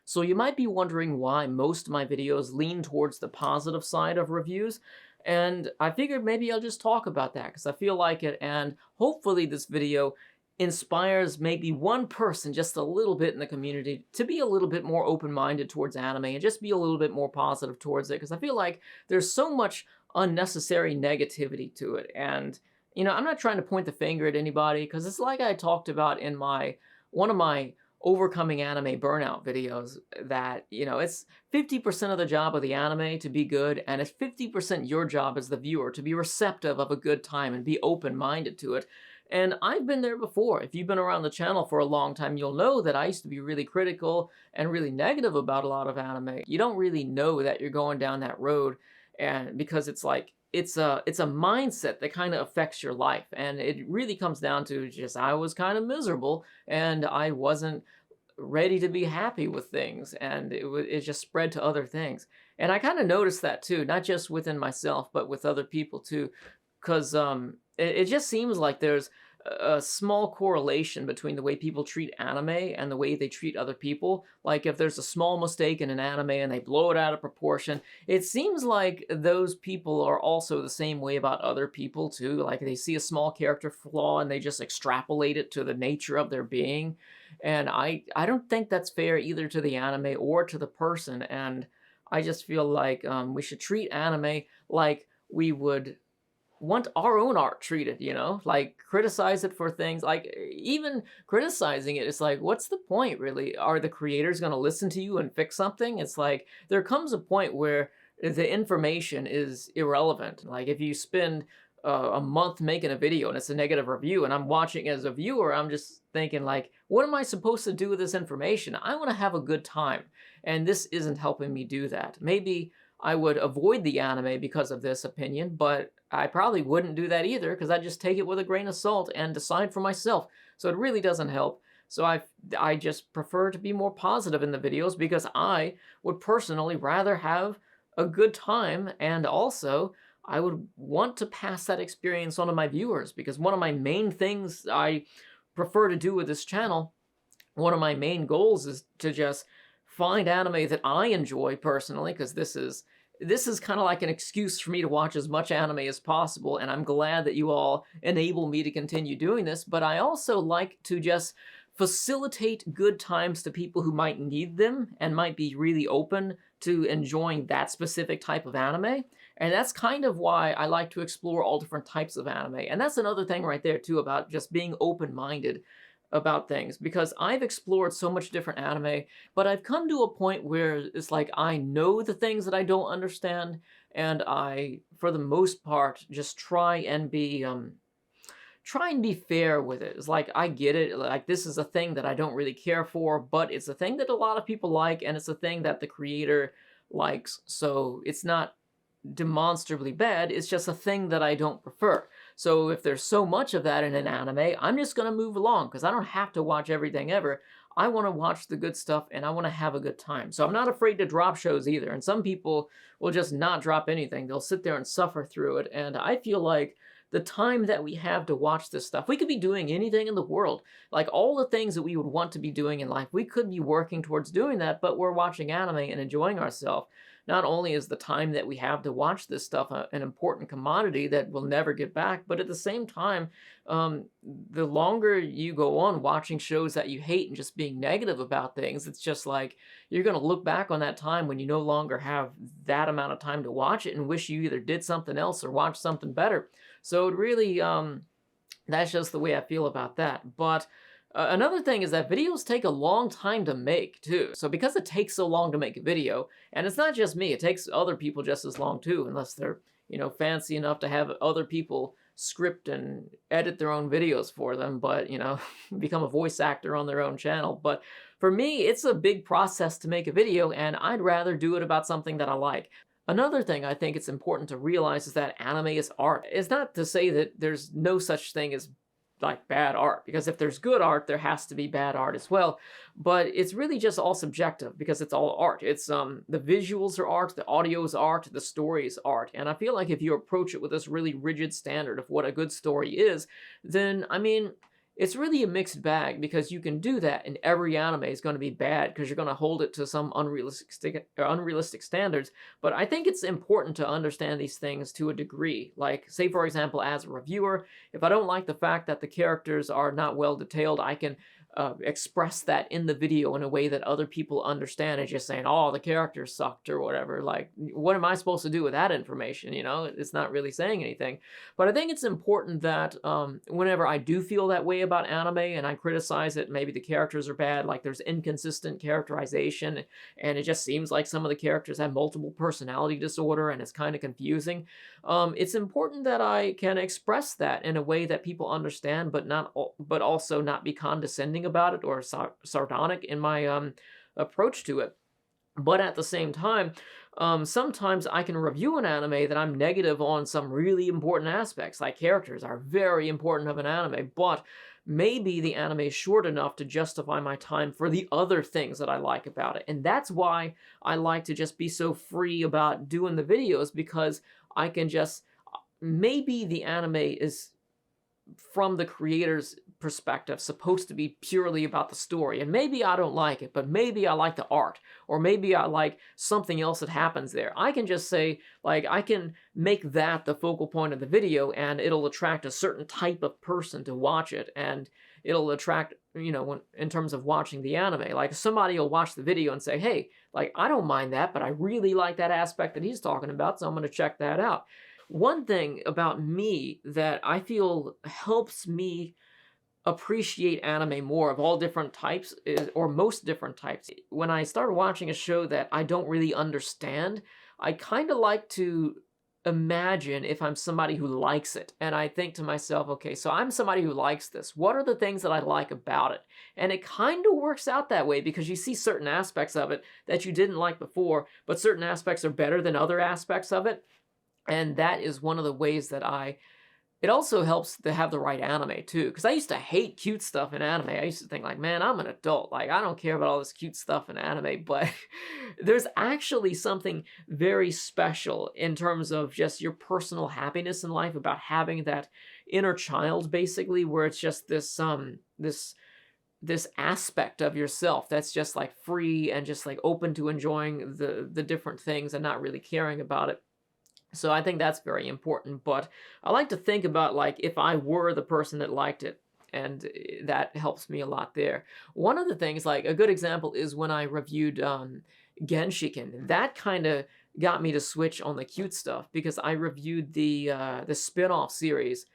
So you might be wondering why most of my videos lean towards the positive side of reviews, and I figured maybe I'll just talk about that because I feel like it, and hopefully this video inspires maybe one person just a little bit in the community to be a little bit more open-minded towards anime and just be a little bit more positive towards it, because I feel like there's so much unnecessary negativity to it. And I'm not trying to point the finger at anybody, because it's like I talked about in my one of my overcoming anime burnout videos, that it's 50% of the job of the anime to be good, and it's 50% your job as the viewer to be receptive of a good time and be open-minded to it. And I've been there before. If you've been around the channel for a long time, you'll know that I used to be really critical and really negative about a lot of anime. You don't really know that you're going down that road, and because it's like it's a mindset that kind of affects your life, and it really comes down to just I was kind of miserable and I wasn't ready to be happy with things, and it just spread to other things. And I kind of noticed that too, not just within myself but with other people too, because it just seems like there's a small correlation between the way people treat anime and the way they treat other people. Like if there's a small mistake in an anime and they blow it out of proportion, it seems like those people are also the same way about other people too. Like they see a small character flaw and they just extrapolate it to the nature of their being. And I don't think that's fair either to the anime or to the person. And I just feel like we should treat anime like we would want our own art treated, like criticize it for things, like even criticizing it, it's like, what's the point really? Are the creators going to listen to you and fix something? It's like there comes a point where the information is irrelevant. Like if you spend a month making a video and it's a negative review and I'm watching as a viewer, I'm just thinking like, what am I supposed to do with this information? I want to have a good time, and this isn't helping me do that. Maybe I would avoid the anime because of this opinion, but I probably wouldn't do that either, because I just take it with a grain of salt and decide for myself. So it really doesn't help. So I just prefer to be more positive in the videos, because I would personally rather have a good time, and also I would want to pass that experience on to my viewers, because one of my main things I prefer to do with this channel, one of my main goals is to just find anime that I enjoy personally, because this is kind of like an excuse for me to watch as much anime as possible, and I'm glad that you all enable me to continue doing this. But I also like to just facilitate good times to people who might need them and might be really open to enjoying that specific type of anime. And that's kind of why I like to explore all different types of anime. And that's another thing right there too, about just being open-minded about things, because I've explored so much different anime, but I've come to a point where it's like I know the things that I don't understand, and I, for the most part, just try and be fair with it. It's like, I get it, like this is a thing that I don't really care for, but it's a thing that a lot of people like, and it's a thing that the creator likes, so it's not demonstrably bad, it's just a thing that I don't prefer. So if there's so much of that in an anime, I'm just gonna move along, because I don't have to watch everything ever. I want to watch the good stuff and I want to have a good time. So I'm not afraid to drop shows either. And some people will just not drop anything. They'll sit there and suffer through it. And I feel like the time that we have to watch this stuff, we could be doing anything in the world. Like all the things that we would want to be doing in life, we could be working towards doing that, but we're watching anime and enjoying ourselves. Not only is the time that we have to watch this stuff an important commodity that we'll never get back, but at the same time, the longer you go on watching shows that you hate and just being negative about things, it's just like you're going to look back on that time when you no longer have that amount of time to watch it and wish you either did something else or watched something better. So it really, that's just the way I feel about that. But another thing is that videos take a long time to make, too. So because it takes so long to make a video, and it's not just me, it takes other people just as long, too, unless they're, fancy enough to have other people script and edit their own videos for them, but, become a voice actor on their own channel. But for me, it's a big process to make a video, and I'd rather do it about something that I like. Another thing I think it's important to realize is that anime is art. It's not to say that there's no such thing as like bad art, because if there's good art, there has to be bad art as well. But it's really just all subjective, because it's all art. It's the visuals are art, the audio is art, the story is art. And I feel like if you approach it with this really rigid standard of what a good story is, then I mean, it's really a mixed bag because you can do that and every anime is going to be bad because you're going to hold it to some unrealistic standards. But I think it's important to understand these things to a degree. Like, say, for example, as a reviewer, if I don't like the fact that the characters are not well detailed, I can express that in the video in a way that other people understand. It's just saying, oh, the characters sucked or whatever. Like, what am I supposed to do with that information? You know, it's not really saying anything. But I think it's important that whenever I do feel that way about anime and I criticize it, maybe the characters are bad, like there's inconsistent characterization, and it just seems like some of the characters have multiple personality disorder and it's kind of confusing. It's important that I can express that in a way that people understand, but also not be condescending about it or sardonic in my approach to it. But at the same time, sometimes I can review an anime that I'm negative on some really important aspects, like characters are very important of an anime, but maybe the anime is short enough to justify my time for the other things that I like about it. And that's why I like to just be so free about doing the videos, because I can just, maybe the anime is, from the creator's perspective, supposed to be purely about the story, and maybe I don't like it, but maybe I like the art, or maybe I like something else that happens there. I can just say, like, I can make that the focal point of the video, and it'll attract a certain type of person to watch it, and it'll attract, you know, in terms of watching the anime. Like, somebody will watch the video and say, hey, like, I don't mind that, but I really like that aspect that he's talking about, so I'm going to check that out. One thing about me that I feel helps me appreciate anime more of all different types, or most different types. When I start watching a show that I don't really understand, I kind of like to imagine if I'm somebody who likes it. And I think to myself, okay, so I'm somebody who likes this. What are the things that I like about it? And it kind of works out that way because you see certain aspects of it that you didn't like before, but certain aspects are better than other aspects of it. And that is one of the ways that it also helps to have the right anime too. Because I used to hate cute stuff in anime. I used to think like, man, I'm an adult. Like, I don't care about all this cute stuff in anime. But there's actually something very special in terms of just your personal happiness in life about having that inner child, basically, where it's just this aspect of yourself that's just like free and just like open to enjoying the different things and not really caring about it. So I think that's very important, but I like to think about, like, if I were the person that liked it, and that helps me a lot there. One of the things, like, a good example is when I reviewed Genshiken. That kind of got me to switch on the cute stuff, because I reviewed the spin-off series.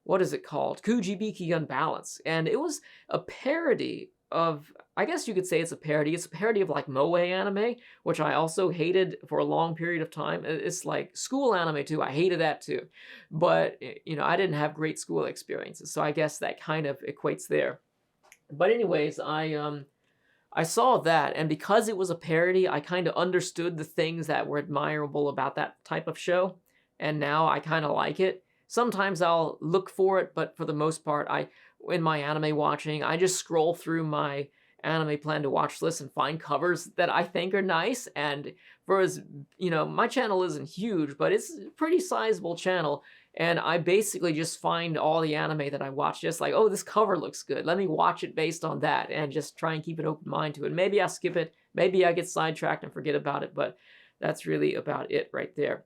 What is it called? Kujibiki Unbalance. And it was a parody of, I guess you could say it's a parody. It's a parody of like moe anime, which I also hated for a long period of time. It's like school anime too. I hated that too. But, you know, I didn't have great school experiences, so I guess that kind of equates there. But anyways, I saw that, and because it was a parody, I kind of understood the things that were admirable about that type of show, and now I kind of like it. Sometimes I'll look for it, but for the most part, in my anime watching, I just scroll through my anime plan to watch list and find covers that I think are nice. And for as, you know, my channel isn't huge, but it's a pretty sizable channel. And I basically just find all the anime that I watch, just like, oh, this cover looks good. Let me watch it based on that, and just try and keep an open mind to it. Maybe I skip it. Maybe I get sidetracked and forget about it, but that's really about it right there.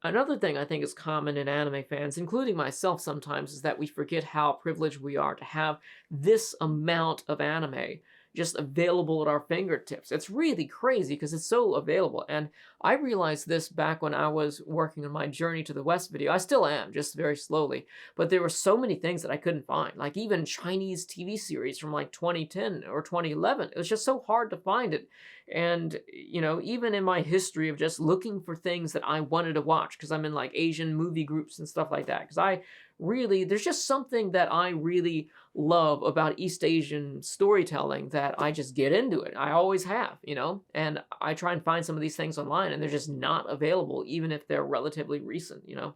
Another thing I think is common in anime fans, including myself sometimes, is that we forget how privileged we are to have this amount of anime just available at our fingertips. It's really crazy because it's so available. And I realized this back when I was working on my Journey to the West video. I still am, just very slowly. But there were so many things that I couldn't find. Like even Chinese TV series from like 2010 or 2011. It was just so hard to find it. And, you know, even in my history of just looking for things that I wanted to watch, because I'm in like Asian movie groups and stuff like that, because there's just something that I really love about East Asian storytelling that I just get into it. I always have, you know, and I try and find some of these things online and they're just not available, even if they're relatively recent, you know.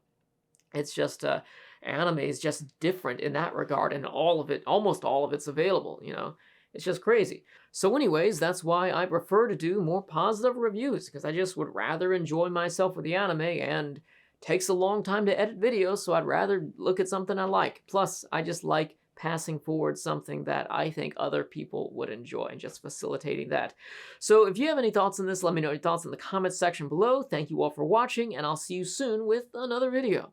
It's just, anime is just different in that regard, and almost all of it's available, you know. It's just crazy. So anyways, that's why I prefer to do more positive reviews, because I just would rather enjoy myself with the anime, and it takes a long time to edit videos, so I'd rather look at something I like. Plus, I just like passing forward something that I think other people would enjoy and just facilitating that. So if you have any thoughts on this, let me know your thoughts in the comments section below. Thank you all for watching, and I'll see you soon with another video.